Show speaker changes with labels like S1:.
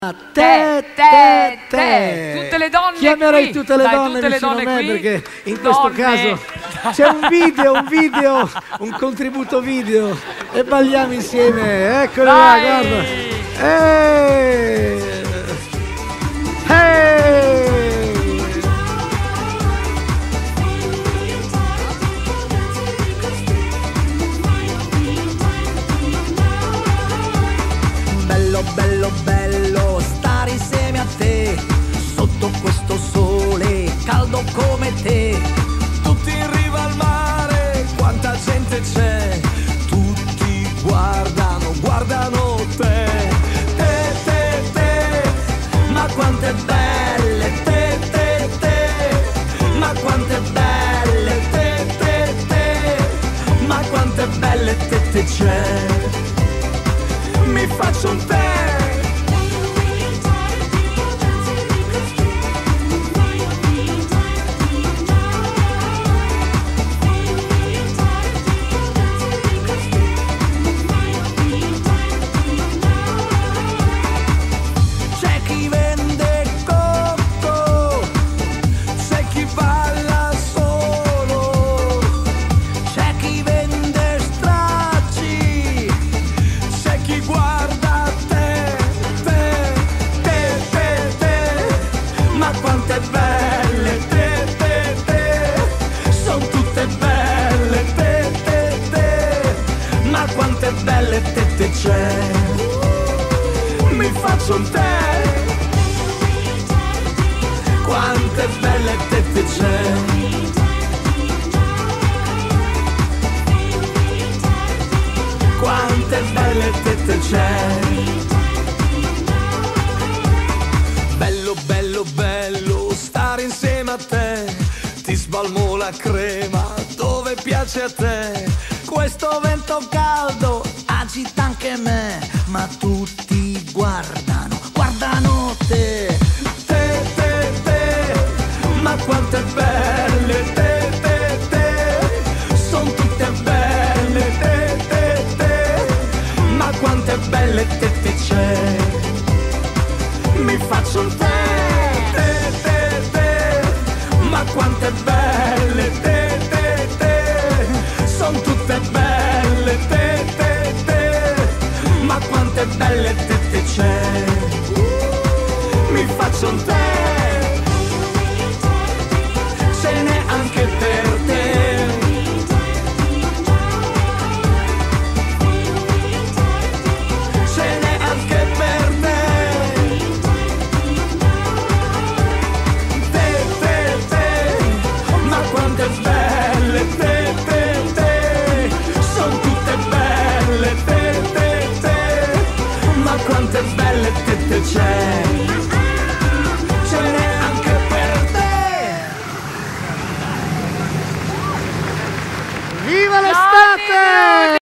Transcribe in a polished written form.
S1: Tutte le donne
S2: chiamerei
S1: qui.
S2: tutte le
S1: Dai,
S2: donne
S1: tutte le
S2: vicino a
S1: donne
S2: me
S1: qui.
S2: perché in questo caso c'è un video, un contributo video e balliamo insieme. Eccole là, guarda.
S3: Bello, bello, bello stare insieme a te, sotto questo sole caldo come te. Tutti in riva al mare, quanta gente c'è, tutti guardano, guardano te. Te, te, te, ma quante belle, te, te, te, ma quante belle, te, te, te, ma quante belle tette c'è. Mi faccio un tè. C'è chi vende cocco, c'è chi balla solo, c'è chi vende stracci, c'è chi guarda te, te, te, te, te, ma quante belle, te, te, te, son tutte belle, te, te, te, ma quante belle tette c'è. Mi faccio un tè. Quante belle tette c'è. Quante belle tette c'è. Bello, bello, bello stare insieme a te. Ti spalmo la crema dove piace a te. Questo vento caldo agita anche me, ma tutti guardano, guardano te. Te, te, te, ma quante belle, te, te, te, son tutte belle, te, te, te, ma quante belle tette c'è. Mi faccio un tè, te, te, te, ma quante belle, te, te, te, son tutte belle, te, te, te, ma quante belle tette c'è. Mi faccio un tè.